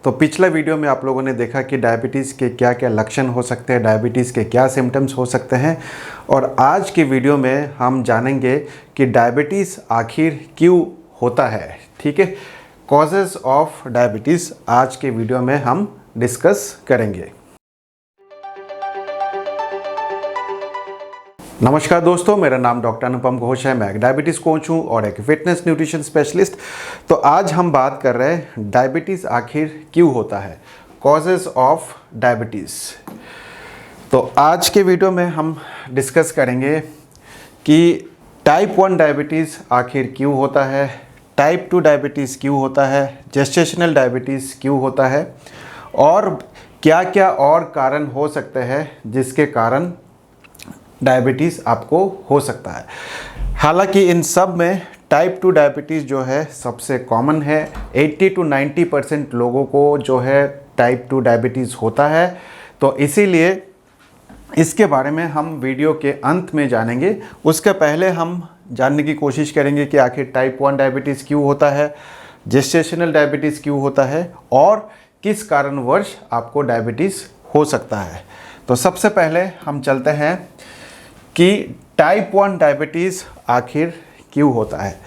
तो पिछला वीडियो में आप लोगों ने देखा कि डायबिटीज़ के क्या क्या लक्षण हो सकते हैं, डायबिटीज़ के क्या सिम्टम्स हो सकते हैं। और आज की वीडियो में हम जानेंगे कि डायबिटीज़ आखिर क्यों होता है। ठीक है, कॉजेज़ ऑफ डायबिटीज़ आज के वीडियो में हम डिस्कस करेंगे। नमस्कार दोस्तों, मेरा नाम डॉक्टर अनुपम घोष है। मैं एक डायबिटीज़ कोच हूँ और एक फिटनेस न्यूट्रिशन स्पेशलिस्ट। तो आज हम बात कर रहे हैं डायबिटीज़ आखिर क्यों होता है, कॉजेज़ ऑफ डायबिटीज़। तो आज के वीडियो में हम डिस्कस करेंगे कि टाइप 1 डायबिटीज़ आखिर क्यों होता है, टाइप 2 डायबिटीज़ क्यों होता है, जेस्टेशनल डायबिटीज़ क्यों होता है और क्या क्या और कारण हो सकते हैं जिसके कारण डायबिटीज़ आपको हो सकता है। हालांकि इन सब में टाइप 2 डायबिटीज़ जो है सबसे कॉमन है। 80 to 90% लोगों को जो है टाइप 2 डायबिटीज़ होता है। तो इसीलिए इसके बारे में हम वीडियो के अंत में जानेंगे। उसके पहले हम जानने की कोशिश करेंगे कि आखिर टाइप 1 डायबिटीज़ क्यों होता है, जेस्टेशनल डायबिटीज़ क्यों होता है और किस कारणवश आपको डायबिटीज़ हो सकता है। तो सबसे पहले हम चलते हैं कि टाइप 1 डायबिटीज़ आखिर क्यों होता है।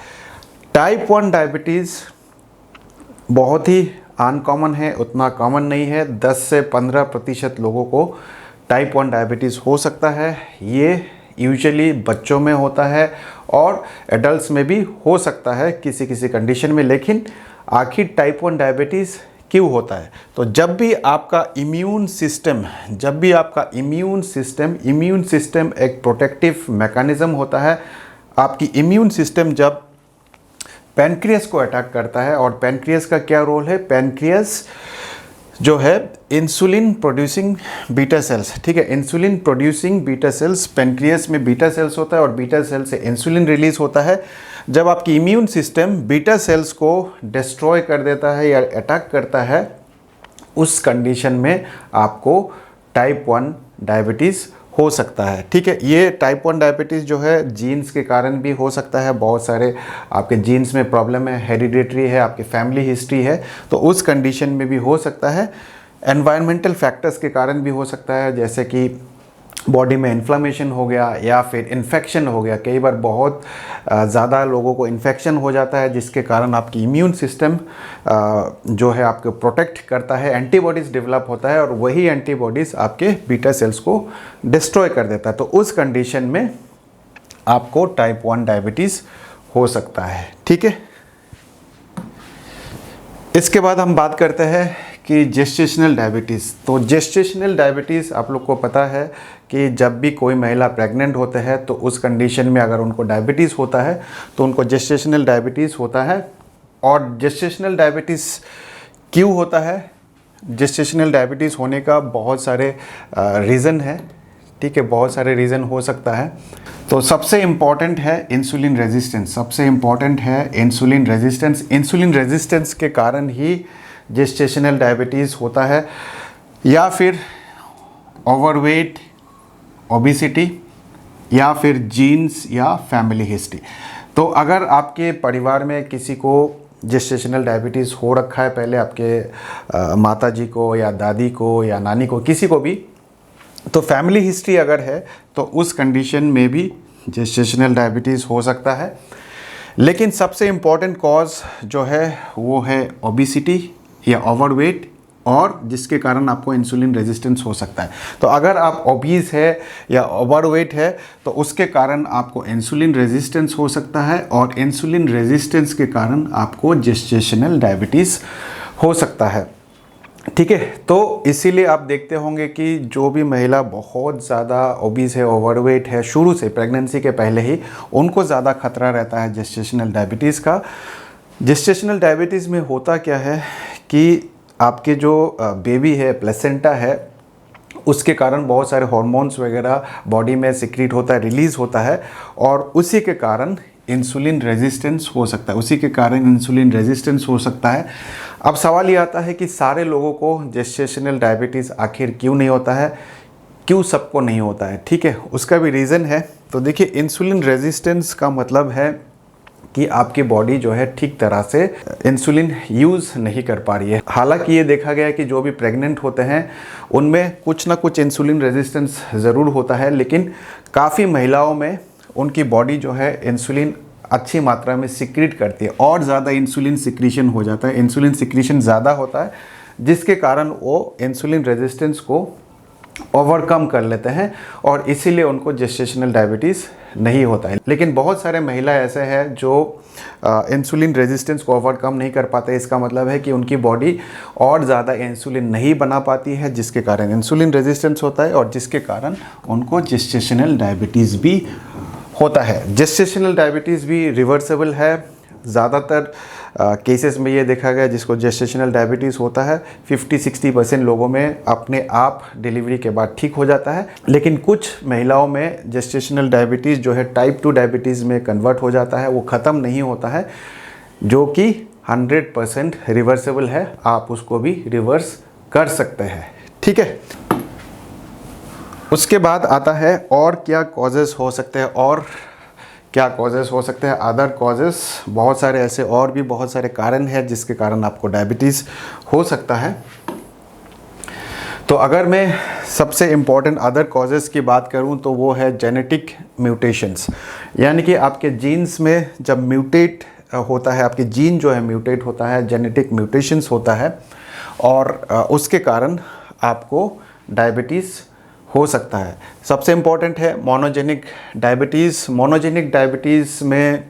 टाइप 1 डायबिटीज़ बहुत ही अनकॉमन है, उतना कॉमन नहीं है। 10 से 15% लोगों को टाइप 1 डायबिटीज़ हो सकता है। ये यूजुअली बच्चों में होता है और एडल्ट्स में भी हो सकता है किसी किसी कंडीशन में। लेकिन आखिर टाइप 1 डायबिटीज़ क्यों होता है? तो जब भी आपका इम्यून सिस्टम एक प्रोटेक्टिव मैकेनिज़्म होता है। आपकी इम्यून सिस्टम जब पैनक्रियास को अटैक करता है, और पैनक्रियास का क्या रोल है, पैनक्रियास जो है इंसुलिन प्रोड्यूसिंग बीटा सेल्स, ठीक है, insulin producing beta cells, pancreas में बीटा सेल्स होता है और बीटा सेल से इंसुलिन रिलीज होता है। जब आपकी इम्यून सिस्टम बीटा सेल्स को डिस्ट्रॉय कर देता है या अटैक करता है, उस कंडीशन में आपको टाइप 1 डायबिटीज़ हो सकता है। ठीक है, ये टाइप 1 डायबिटीज़ जो है जीन्स के कारण भी हो सकता है। बहुत सारे आपके जीन्स में प्रॉब्लम है, हेरिडिटरी है, आपकी फैमिली हिस्ट्री है, तो उस कंडीशन में भी हो सकता है। एनवायरमेंटल फैक्टर्स के कारण भी हो सकता है, जैसे कि बॉडी में इन्फ्लामेशन हो गया या फिर इन्फेक्शन हो गया। कई बार बहुत ज़्यादा लोगों को इन्फेक्शन हो जाता है, जिसके कारण आपकी इम्यून सिस्टम जो है आपको प्रोटेक्ट करता है, एंटीबॉडीज़ डेवलप होता है और वही एंटीबॉडीज़ आपके बीटा सेल्स को डिस्ट्रॉय कर देता है। तो उस कंडीशन में आपको टाइप 1 डायबिटीज़ हो सकता है। ठीक है, इसके बाद हम बात करते हैं कि जेस्टेशनल डायबिटीज़। तो जेस्टेशनल डायबिटीज़ आप लोग को पता है कि जब भी कोई महिला प्रेग्नेंट होते हैं तो उस कंडीशन में अगर उनको डायबिटीज़ होता है तो उनको जेस्टेशनल डायबिटीज़ होता है। और जेस्टेशनल डायबिटीज़ क्यों होता है? जेस्टेशनल डायबिटीज़ होने का बहुत सारे रीज़न है। ठीक है, बहुत सारे रीज़न हो सकता है। तो सबसे इम्पॉर्टेंट है इंसुलिन रेजिस्टेंस। इंसुलिन रेजिस्टेंस के कारण ही जेस्टेशनल डायबिटीज़ होता है, या फिर ओवरवेट, ओबेसिटी, या फिर जीन्स या फैमिली हिस्ट्री। तो अगर आपके परिवार में किसी को जेस्टेशनल डायबिटीज़ हो रखा है पहले, आपके माता जी को या दादी को या नानी को, किसी को भी, तो फैमिली हिस्ट्री अगर है तो उस कंडीशन में भी जेस्टेशनल डायबिटीज़ हो सकता है। लेकिन सबसे इम्पॉर्टेंट कॉज जो है वो है ओबेसिटी या ओवरवेट, और जिसके कारण आपको इंसुलिन रेजिस्टेंस हो सकता है। तो अगर आप ओबीज है या ओवरवेट है तो उसके कारण आपको इंसुलिन रेजिस्टेंस हो सकता है, और इंसुलिन रेजिस्टेंस के कारण आपको जेस्टेशनल डायबिटीज़ हो सकता है। ठीक है, तो इसीलिए आप देखते होंगे कि जो भी महिला बहुत ज़्यादा ओबीज है, ओवरवेट है, शुरू से प्रेगनेंसी के पहले ही उनको ज़्यादा खतरा रहता है जेस्टेशनल डायबिटीज़ का। जेस्टेशनल डायबिटीज़ में होता क्या है कि आपके जो बेबी है, प्लेसेंटा है, उसके कारण बहुत सारे हार्मोन्स वगैरह बॉडी में सिक्रीट होता है, रिलीज़ होता है, और उसी के कारण इंसुलिन रेजिस्टेंस हो सकता है। अब सवाल ये आता है कि सारे लोगों को जेस्टेशनल डायबिटीज़ आखिर क्यों नहीं होता है, क्यों सबको नहीं होता है? ठीक है, उसका भी रीज़न है। तो देखिए, इंसुलिन रेजिस्टेंस का मतलब है कि आपकी बॉडी जो है ठीक तरह से इंसुलिन यूज़ नहीं कर पा रही है। हालांकि ये देखा गया है कि जो भी प्रेग्नेंट होते हैं उनमें कुछ ना कुछ इंसुलिन रेजिस्टेंस ज़रूर होता है, लेकिन काफ़ी महिलाओं में उनकी बॉडी जो है इंसुलिन अच्छी मात्रा में सिक्रीट करती है और ज़्यादा इंसुलिन सिक्रीशन हो जाता है, इंसुलिन सिक्रीशन ज़्यादा होता है, जिसके कारण वो इंसुलिन रेजिस्टेंस को ओवरकम कर लेते हैं और इसीलिए उनको जेस्टेशनल डायबिटीज़ नहीं होता है। लेकिन बहुत सारे महिला ऐसे हैं जो इंसुलिन रेजिस्टेंस को ओवरकम नहीं कर पाते। इसका मतलब है कि उनकी बॉडी और ज़्यादा इंसुलिन नहीं बना पाती है, जिसके कारण इंसुलिन रेजिस्टेंस होता है और जिसके कारण उनको जेस्टेशनल डायबिटीज़ भी होता है। जेस्टेशनल डायबिटीज़ भी रिवर्सेबल है। ज़्यादातर केसेस में ये देखा गया जिसको जेस्टेशनल डायबिटीज़ होता है 50-60% लोगों में अपने आप डिलीवरी के बाद ठीक हो जाता है, लेकिन कुछ महिलाओं में जेस्टेशनल डायबिटीज़ जो है टाइप 2 डायबिटीज़ में कन्वर्ट हो जाता है, वो ख़त्म नहीं होता है, जो कि 100% रिवर्सेबल है। आप उसको भी रिवर्स कर सकते हैं, ठीक है। उसके बाद आता है और क्या कॉजेज़ हो सकते हैं, और क्या कॉजेज़ हो सकते हैं, अदर कॉजेज़। बहुत सारे ऐसे और भी बहुत सारे कारण हैं जिसके कारण आपको डायबिटीज़ हो सकता है। तो अगर मैं सबसे इम्पॉर्टेंट अदर कॉजेज़ की बात करूं तो वो है जेनेटिक म्यूटेशंस, यानी कि आपके जीन्स में जब म्यूटेट होता है, आपके जीन जो है म्यूटेट होता है, जेनेटिक म्यूटेशंस होता है और उसके कारण आपको डायबिटीज़ हो सकता है। सबसे इम्पॉर्टेंट है मोनोजेनिक डायबिटीज़। मोनोजेनिक डायबिटीज़ में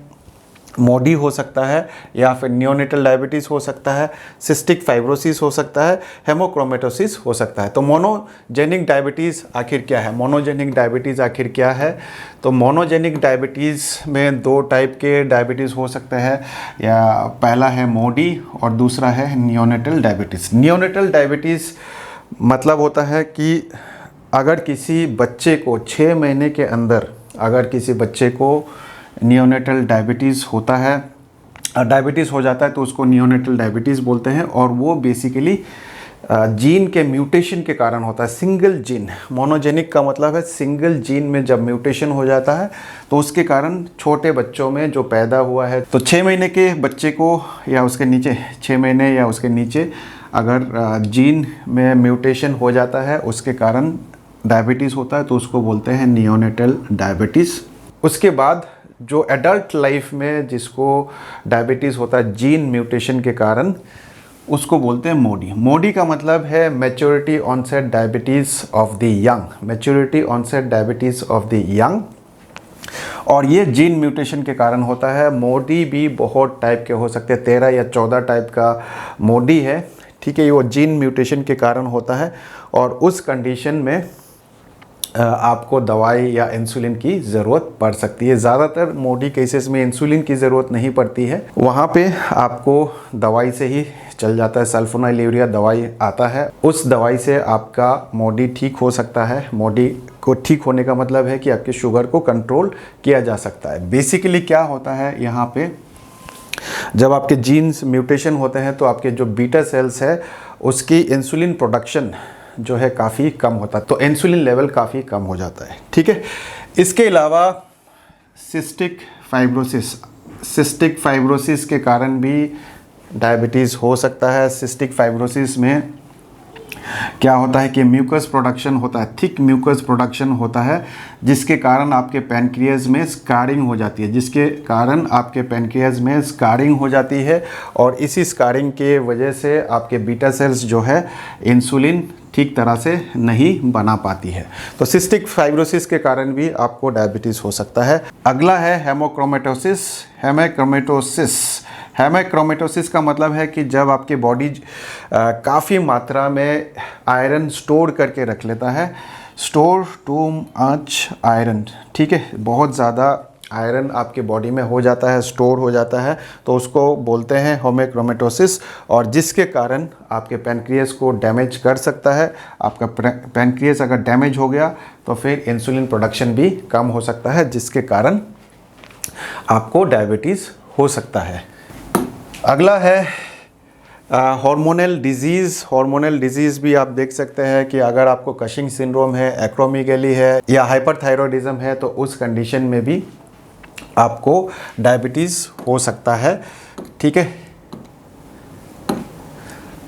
मोडी हो सकता है या फिर नियोनेटल डायबिटीज़ हो सकता है, सिस्टिक फाइब्रोसिस हो सकता है, हेमोक्रोमेटोसिस हो सकता है। तो मोनोजेनिक डायबिटीज़ आखिर क्या है? मोनोजेनिक डायबिटीज़ आखिर क्या है? तो मोनोजेनिक डायबिटीज़ में 2 टाइप के डायबिटीज़ हो सकते हैं, या पहला है मोडी और दूसरा है नियोनेटल डायबिटीज़। नियोनेटल डायबिटीज़ मतलब होता है कि अगर किसी बच्चे को 6 महीने के अंदर अगर किसी बच्चे को नियोनेटल डायबिटीज़ होता है, डायबिटीज़ हो जाता है, तो उसको नियोनेटल डायबिटीज़ बोलते हैं और वो बेसिकली जीन के म्यूटेशन के कारण होता है। सिंगल जीन, मोनोजेनिक का मतलब है सिंगल जीन में जब म्यूटेशन हो जाता है तो उसके कारण छोटे बच्चों में जो पैदा हुआ है, तो 6 महीने के बच्चे को या उसके नीचे 6 महीने या उसके नीचे अगर जीन में म्यूटेशन हो जाता है उसके कारण डायबिटीज़ होता है, तो उसको बोलते हैं नियोनेटल डायबिटीज़। उसके बाद जो एडल्ट लाइफ में जिसको डायबिटीज़ होता है जीन म्यूटेशन के कारण, उसको बोलते हैं मोडी। मोडी का मतलब है maturity onset diabetes of the young, maturity onset diabetes of the young, और ये जीन म्यूटेशन के कारण होता है। मोडी भी बहुत टाइप के हो सकते हैं, 13 या 14 टाइप का मोडी है, ठीक है। ये वो जीन म्यूटेशन के कारण होता है और उस कंडीशन में आपको दवाई या इंसुलिन की ज़रूरत पड़ सकती है। ज़्यादातर मोडी केसेस में इंसुलिन की ज़रूरत नहीं पड़ती है, वहाँ पे आपको दवाई से ही चल जाता है। सल्फोनाइलयूरिया दवाई आता है, उस दवाई से आपका मोडी ठीक हो सकता है। मोडी को ठीक होने का मतलब है कि आपके शुगर को कंट्रोल किया जा सकता है। बेसिकली क्या होता है यहाँ पे, जब आपके जीन्स म्यूटेशन होते हैं तो आपके जो बीटा सेल्स है उसकी इंसुलिन प्रोडक्शन जो है काफ़ी कम होता है, तो इंसुलिन लेवल काफ़ी कम हो जाता है, ठीक है। इसके अलावा सिस्टिक फाइब्रोसिस के कारण भी डायबिटीज़ हो सकता है। सिस्टिक फाइब्रोसिस में क्या होता है कि म्यूकस प्रोडक्शन होता है, थिक म्यूकस प्रोडक्शन होता है, जिसके कारण आपके पैनक्रियाज में स्कारिंग हो जाती है, और इसी स्कारिंग के वजह से आपके बीटा सेल्स जो है इंसुलिन ठीक तरह से नहीं बना पाती है। तो सिस्टिक फाइब्रोसिस के कारण भी आपको डायबिटीज़ हो सकता है। अगला है हेमेक्रोमेटोसिस का मतलब है कि जब आपकी बॉडी काफ़ी मात्रा में आयरन स्टोर करके रख लेता है, स्टोर टू मच आयरन, ठीक है, बहुत ज़्यादा आयरन आपके बॉडी में हो जाता है, स्टोर हो जाता है, तो उसको बोलते हैं हेमेक्रोमेटोसिस, और जिसके कारण आपके पैनक्रियास को डैमेज कर सकता है। आपका पैनक्रियास अगर डैमेज हो गया तो फिर इंसुलिन प्रोडक्शन भी कम हो सकता है, जिसके कारण आपको डायबिटीज़ हो सकता है। अगला है हार्मोनल डिजीज़ भी आप देख सकते हैं कि अगर आपको कशिंग सिंड्रोम है, एक्रोमीगैली है या हाइपरथायरॉयडिज्म है, तो उस कंडीशन में भी आपको डायबिटीज़ हो सकता है। ठीक है।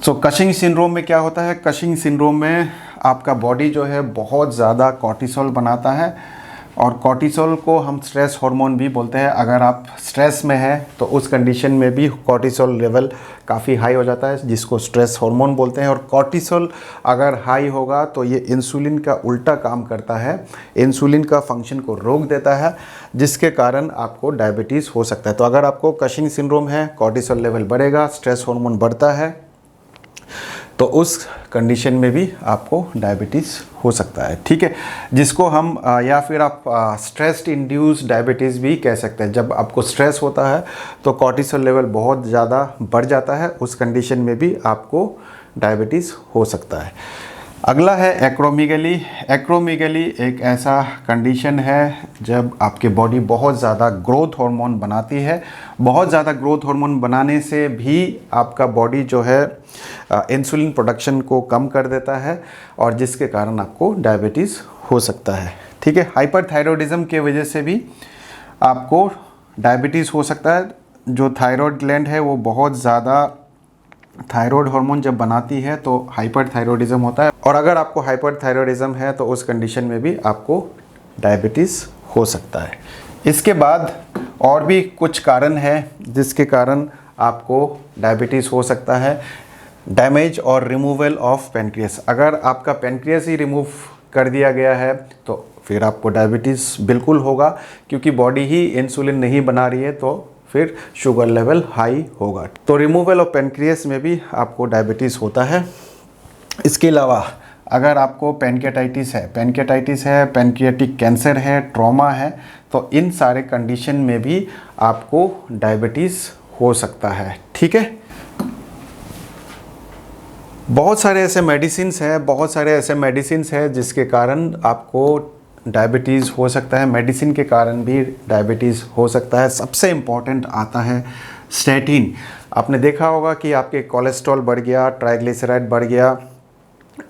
तो कशिंग सिंड्रोम में क्या होता है? कशिंग सिंड्रोम में आपका बॉडी जो है बहुत ज़्यादा कॉर्टिसोल बनाता है, और कॉर्टिसोल को हम स्ट्रेस हार्मोन भी बोलते हैं। अगर आप स्ट्रेस में हैं तो उस कंडीशन में भी कॉर्टिसोल लेवल काफ़ी हाई हो जाता है, जिसको स्ट्रेस हार्मोन बोलते हैं। और कॉर्टिसोल अगर हाई होगा तो ये इंसुलिन का उल्टा काम करता है, इंसुलिन का फंक्शन को रोक देता है, जिसके कारण आपको डायबिटीज़ हो सकता है। तो अगर आपको कशिंग सिंड्रोम है, कॉर्टिसोल लेवल बढ़ेगा, स्ट्रेस हार्मोन बढ़ता है, तो उस कंडीशन में भी आपको डायबिटीज़ हो सकता है। ठीक है, जिसको हम या फिर आप स्ट्रेस इंड्यूस डायबिटीज़ भी कह सकते हैं। जब आपको स्ट्रेस होता है तो कॉर्टिसोल लेवल बहुत ज़्यादा बढ़ जाता है, उस कंडीशन में भी आपको डायबिटीज़ हो सकता है। अगला है एक्रोमीगली। एक्रोमीगली एक ऐसा कंडीशन है जब आपके बॉडी बहुत ज़्यादा ग्रोथ हार्मोन बनाती है। बहुत ज़्यादा ग्रोथ हार्मोन बनाने से भी आपका बॉडी जो है इंसुलिन प्रोडक्शन को कम कर देता है, और जिसके कारण आपको डायबिटीज़ हो सकता है। ठीक है, हाइपरथायरॉयडिज्म के वजह से भी आपको डायबिटीज़ हो सकता है। जो थायराइड ग्लैंड है वो बहुत ज़्यादा थायराइड हार्मोन जब बनाती है तो हाइपरथायरॉयडिज्म होता है, और अगर आपको हाइपरथायरॉयडिज्म है तो उस कंडीशन में भी आपको डायबिटीज़ हो सकता है। इसके बाद और भी कुछ कारण हैं जिसके कारण आपको डायबिटीज़ हो सकता है। डैमेज और रिमूवल ऑफ पेनक्रियास। अगर आपका पेनक्रियास ही रिमूव कर दिया गया है तो फिर आपको डायबिटीज़ बिल्कुल होगा, क्योंकि बॉडी ही इंसुलिन नहीं बना रही है, तो फिर शुगर लेवल हाई होगा। तो रिमूवल ऑफ पेनक्रियास में भी आपको डायबिटीज़ होता है। इसके अलावा अगर आपको पेनक्रियाटाइटिस है, पेनक्रियाटिक कैंसर है, ट्रॉमा है, तो इन सारे कंडीशन में भी आपको डायबिटीज़ हो सकता है। ठीक है, बहुत सारे ऐसे मेडिसिन्स हैं जिसके कारण आपको डायबिटीज़ हो सकता है। मेडिसिन के कारण भी डायबिटीज़ हो सकता है। सबसे इम्पॉर्टेंट आता है स्टैटिन। आपने देखा होगा कि आपके कोलेस्ट्रॉल बढ़ गया, ट्राइग्लिसराइड बढ़ गया,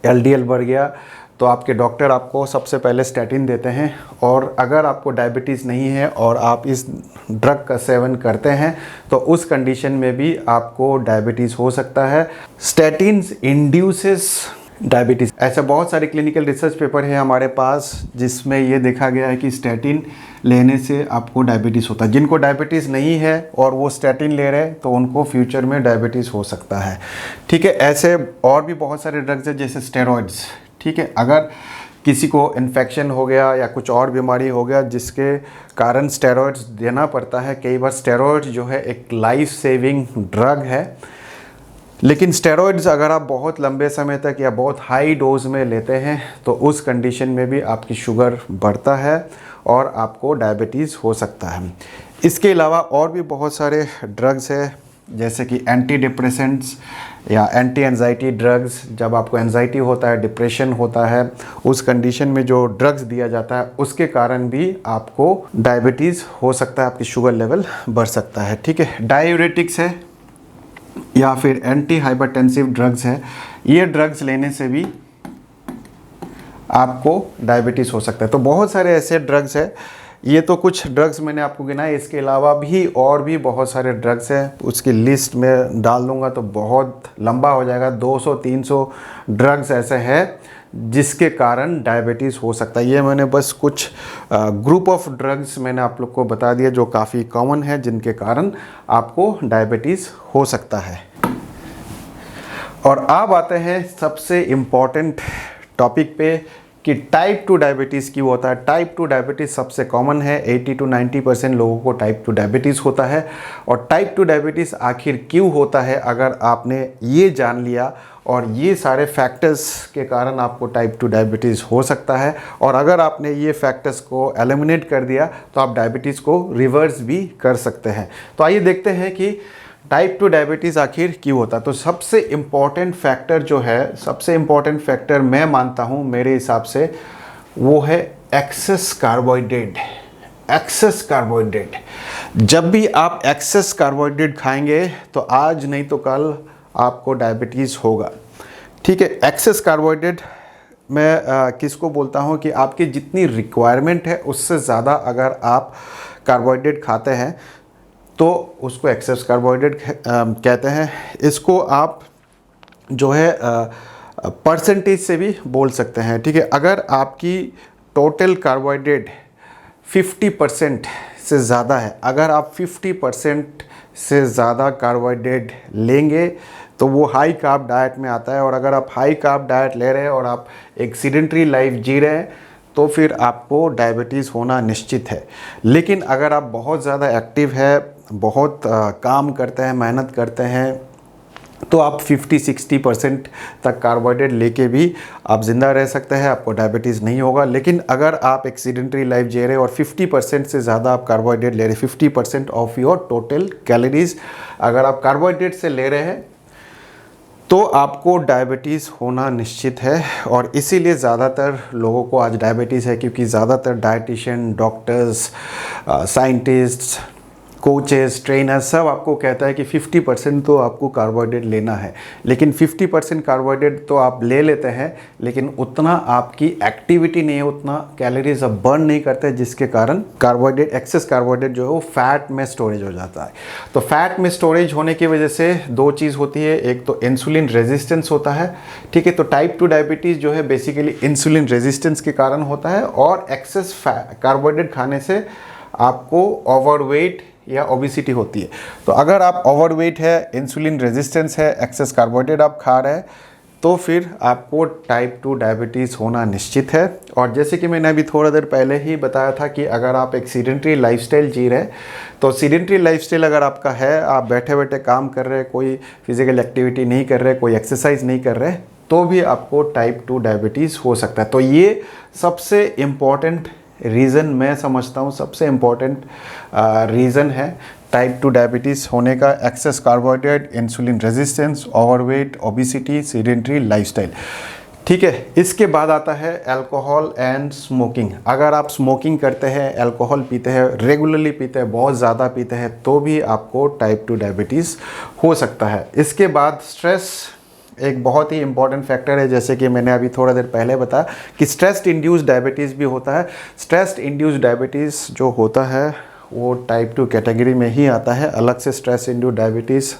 एलडीएल बढ़ गया, तो आपके डॉक्टर आपको सबसे पहले स्टैटिन देते हैं। और अगर आपको डायबिटीज़ नहीं है और आप इस ड्रग का सेवन करते हैं तो उस कंडीशन में भी आपको डायबिटीज़ हो सकता है। Statins induces diabetes. ऐसे बहुत सारे क्लिनिकल रिसर्च पेपर है हमारे पास जिसमें ये देखा गया है कि स्टैटिन लेने से आपको डायबिटीज़ होता है। जिनको डायबिटीज़ नहीं है और वो स्टैटिन ले रहे हैं तो उनको फ्यूचर में डायबिटीज़ हो सकता है। ठीक है, ऐसे और भी बहुत सारे ड्रग्स हैं जैसे स्टेरॉइड्स। ठीक है, अगर किसी को इन्फेक्शन हो गया या कुछ और बीमारी हो गया जिसके कारण स्टेरॉइड्स देना पड़ता है। कई बार स्टेरॉइड्स जो है एक लाइफ सेविंग ड्रग है, लेकिन स्टेरॉइड्स अगर आप बहुत लंबे समय तक या बहुत हाई डोज में लेते हैं तो उस कंडीशन में भी आपकी शुगर बढ़ता है और आपको डायबिटीज़ हो सकता है। इसके अलावा और भी बहुत सारे ड्रग्स हैं जैसे कि एंटी डिप्रेसेंट्स या एंटी एंजाइटी ड्रग्स। जब आपको एंजाइटी होता है, डिप्रेशन होता है, उस कंडीशन में जो ड्रग्स दिया जाता है उसके कारण भी आपको डायबिटीज़ हो सकता है, आपकी शुगर लेवल बढ़ सकता है। ठीक है, डायूरेटिक्स है या फिर एंटी हाइपरटेंसिव ड्रग्स है। ये ड्रग्स लेने से भी आपको डायबिटीज़ हो सकता है। तो बहुत सारे ऐसे ड्रग्स हैं। ये तो कुछ ड्रग्स मैंने आपको गिनाए, इसके अलावा भी और भी बहुत सारे ड्रग्स हैं। उसकी लिस्ट में डाल दूंगा तो बहुत लंबा हो जाएगा। 200-300 ड्रग्स ऐसे हैं जिसके कारण डायबिटीज़ हो सकता है। ये मैंने बस कुछ ग्रुप ऑफ ड्रग्स मैंने आप लोग को बता दिया जो काफ़ी कॉमन है जिनके कारण आपको डायबिटीज़ हो सकता है। और अब आते हैं सबसे इम्पॉर्टेंट टॉपिक पे कि टाइप 2 डायबिटीज़ क्यों होता है। टाइप 2 डायबिटीज़ सबसे कॉमन है। 80-90% लोगों को टाइप 2 डायबिटीज़ होता है। और टाइप 2 डायबिटीज़ आखिर क्यों होता है, अगर आपने ये जान लिया और ये सारे फैक्टर्स के कारण आपको टाइप 2 डायबिटीज़ हो सकता है, और अगर आपने ये फैक्टर्स को एलिमिनेट कर दिया तो आप डायबिटीज़ को रिवर्स भी कर सकते हैं। तो आइए देखते हैं कि टाइप 2 डायबिटीज़ आखिर क्यों होता है। तो सबसे इम्पॉर्टेंट फैक्टर जो है, सबसे इम्पॉर्टेंट फैक्टर मैं मानता हूँ मेरे हिसाब से, वो है एक्सेस कार्बोहाइड्रेट। Excess carbohydrate. जब भी आप एक्सेस कार्बोहाइड्रेट खाएंगे तो आज नहीं तो कल आपको डायबिटीज़ होगा। ठीक है, एक्सेस कार्बोहाइड्रेट मैं किसको बोलता हूँ कि आपकी जितनी रिक्वायरमेंट है उससे ज़्यादा अगर आप कार्बोहाइड्रेट खाते हैं तो उसको एक्सेस कार्बोहाइड्रेट कहते हैं। इसको आप जो है परसेंटेज से भी बोल सकते हैं, ठीक है। अगर आपकी टोटल कार्बोहाइड्रेट 50% से ज़्यादा है, अगर आप 50% से ज़्यादा कार्बोहाइड्रेट लेंगे तो वो हाई कार्ब डाइट में आता है। और अगर आप हाई कार्ब डाइट ले रहे हैं और आप एक सीडेंटरी लाइफ जी रहे हैं तो फिर आपको डायबिटीज़ होना निश्चित है। लेकिन अगर आप बहुत ज़्यादा एक्टिव है, बहुत काम करते हैं, मेहनत करते हैं, तो आप 50-60% तक कार्बोहाइड्रेट लेके भी आप ज़िंदा रह सकते हैं, आपको डायबिटीज़ नहीं होगा। लेकिन अगर आप एक सीडेंटरी लाइफ जी रहे हैं और 50% से ज़्यादा आप कार्बोहाइड्रेट ले रहे हैं, 50% ऑफ योर टोटल कैलोरीज अगर आप कार्बोहाइड्रेट से ले रहे हैं तो आपको डायबिटीज़ होना निश्चित है। और इसीलिए ज़्यादातर लोगों को आज डायबिटीज़ है, क्योंकि ज़्यादातर dietitian, doctors, scientists, coaches, trainers सब आपको कहता है कि 50% तो आपको कार्बोहाइड्रेट लेना है। लेकिन 50% कार्बोहाइड्रेट तो आप ले लेते हैं, लेकिन उतना आपकी एक्टिविटी नहीं है, उतना कैलोरीज आप बर्न नहीं करते, जिसके कारण कार्बोहाइड्रेट, एक्सेस कार्बोहाइड्रेट जो है वो फैट में स्टोरेज हो जाता है। तो फैट में स्टोरेज होने की वजह से दो चीज़ होती है, एक तो इंसुलिन रेजिस्टेंस होता है, ठीक है। तो टाइप 2 डायबिटीज़ जो है बेसिकली इंसुलिन रेजिस्टेंस के कारण होता है। और एक्सेस कार्बोहाइड्रेट खाने से आपको ओवरवेट या ओबिसिटी होती है। तो अगर आप ओवरवेट है, इंसुलिन रेजिस्टेंस है, एक्सेस कार्बोहाइड्रेट आप खा रहे हैं, तो फिर आपको टाइप 2 डायबिटीज़ होना निश्चित है। और जैसे कि मैंने अभी थोड़ा देर पहले ही बताया था कि अगर आप एक सीडेंटरी लाइफस्टाइल जी रहे हैं, तो सीडेंटरी लाइफस्टाइल अगर आपका है, आप बैठे बैठे काम कर रहे हैं, कोई फिजिकल एक्टिविटी नहीं कर रहे, कोई एक्सरसाइज नहीं कर रहे, तो भी आपको टाइप 2 डायबिटीज़ हो सकता है। तो ये सबसे इम्पॉर्टेंट रीज़न मैं समझता हूँ, सबसे इम्पॉर्टेंट रीज़न है टाइप 2 डायबिटीज़ होने का, excess carbohydrate, insulin resistance, overweight, obesity, sedentary lifestyle, ठीक है। इसके बाद आता है अल्कोहल एंड स्मोकिंग। अगर आप स्मोकिंग करते हैं, अल्कोहल पीते हैं, रेगुलरली पीते हैं, बहुत ज़्यादा पीते हैं, तो भी आपको टाइप 2 डायबिटीज़ हो सकता है। इसके बाद स्ट्रेस एक बहुत ही इंपॉर्टेंट फैक्टर है, जैसे कि मैंने अभी थोड़ा देर पहले बताया कि स्ट्रेस इंड्यूस्ड डायबिटीज़ भी होता है। स्ट्रेस इंड्यूस्ड डायबिटीज़ जो होता है वो टाइप 2 कैटेगरी में ही आता है, अलग से स्ट्रेस इंड्यूस्ड डायबिटीज़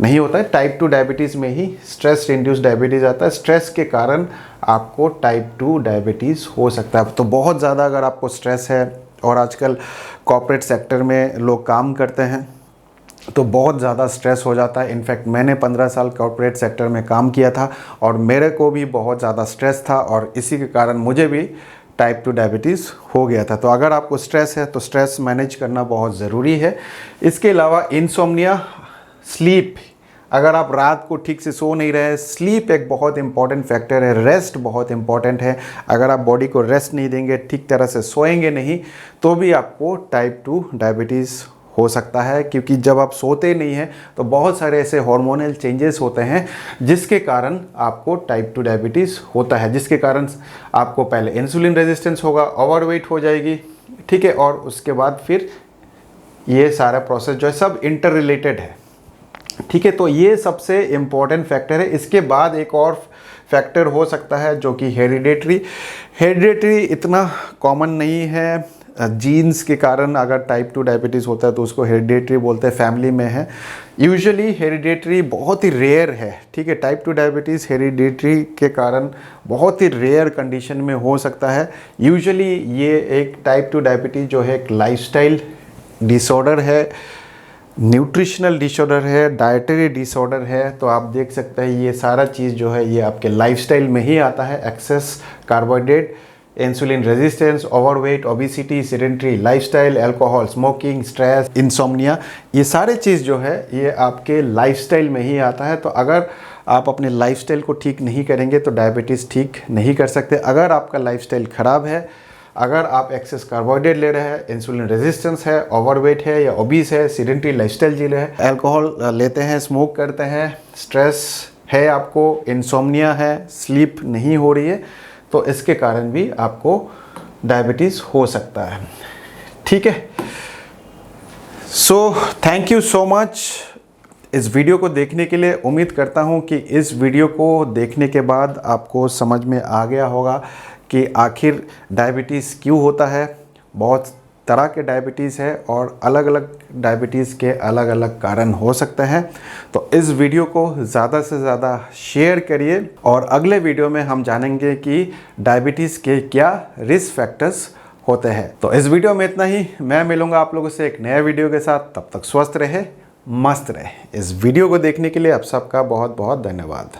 नहीं होता है। टाइप 2 डायबिटीज़ में ही स्ट्रेस इंड्यूस्ड डायबिटीज़ आता है। स्ट्रेस के कारण आपको टाइप 2 डायबिटीज़ हो सकता है। तो बहुत ज़्यादा अगर आपको स्ट्रेस है, और आजकल कॉर्पोरेट सेक्टर में लोग काम करते हैं तो बहुत ज़्यादा स्ट्रेस हो जाता है। इनफैक्ट मैंने 15 साल कॉर्पोरेट सेक्टर में काम किया था और मेरे को भी बहुत ज़्यादा स्ट्रेस था, और इसी के कारण मुझे भी टाइप 2 डायबिटीज़ हो गया था। तो अगर आपको स्ट्रेस है तो स्ट्रेस मैनेज करना बहुत ज़रूरी है। इसके अलावा इंसोम्निया, स्लीप, अगर आप रात को ठीक से सो नहीं रहे, स्लीप एक बहुत इंपॉर्टेंट फैक्टर है, रेस्ट बहुत इंपॉर्टेंट है। अगर आप बॉडी को रेस्ट नहीं देंगे, ठीक तरह से सोएंगे नहीं, तो भी आपको टाइप 2 डायबिटीज़ हो सकता है। क्योंकि जब आप सोते नहीं हैं तो बहुत सारे ऐसे हार्मोनल चेंजेस होते हैं जिसके कारण आपको टाइप 2 डायबिटीज़ होता है, जिसके कारण आपको पहले इंसुलिन रेजिस्टेंस होगा, ओवरवेट हो जाएगी, ठीक है। और उसके बाद फिर ये सारा प्रोसेस जो है सब इंटर रिलेटेड है, ठीक है। तो ये सबसे इम्पॉर्टेंट फैक्टर है। इसके बाद एक और फैक्टर हो सकता है जो कि हेरिडेटरी इतना कॉमन नहीं है। जीन्स के कारण अगर टाइप 2 डायबिटीज़ होता है तो उसको हेरिडेटरी बोलते हैं, फैमिली में है। यूजुअली हेरिडेटरी बहुत ही रेयर है, ठीक है। टाइप 2 डायबिटीज़ हेरिडेटरी के कारण बहुत ही रेयर कंडीशन में हो सकता है। यूजुअली ये एक टाइप 2 डायबिटीज़ जो है एक लाइफस्टाइल डिसऑर्डर है, न्यूट्रिशनल डिसऑर्डर है, डाइटरी डिसऑर्डर है। तो आप देख सकते हैं ये सारा चीज़ जो है ये आपके लाइफस्टाइल में ही आता है। Excess carbohydrate, insulin resistance, overweight, obesity, sedentary lifestyle, alcohol, smoking, stress, insomnia, ये सारे चीज़ जो है ये आपके लाइफस्टाइल में ही आता है। तो अगर आप अपने लाइफस्टाइल को ठीक नहीं करेंगे तो डायबिटीज़ ठीक नहीं कर सकते। अगर आपका लाइफस्टाइल ख़राब है, अगर आप एक्सेस कार्बोहाइड्रेट ले रहे हैं, इंसुलिन रेजिस्टेंस है, ओवरवेट है या ओबीस है, सीडेंटरी लाइफस्टाइल जी रहे हैं, अल्कोहल लेते हैं, स्मोक करते हैं, स्ट्रेस है, आपको इंसोम्निया है, स्लीप नहीं हो रही है, तो इसके कारण भी आपको डायबिटीज़ हो सकता है, ठीक है। So thank you so much इस वीडियो को देखने के लिए। उम्मीद करता हूँ कि इस वीडियो को देखने के बाद आपको समझ में आ गया होगा कि आखिर डायबिटीज़ क्यों होता है। बहुत तरह के डायबिटीज़ है और अलग अलग डायबिटीज़ के अलग अलग कारण हो सकते हैं। तो इस वीडियो को ज़्यादा से ज़्यादा शेयर करिए और अगले वीडियो में हम जानेंगे कि डायबिटीज़ के क्या रिस्क फैक्टर्स होते हैं। तो इस वीडियो में इतना ही। मैं मिलूंगा आप लोगों से एक नए वीडियो के साथ। तब तक स्वस्थ रहे, मस्त रहे। इस वीडियो को देखने के लिए आप सबका बहुत बहुत धन्यवाद।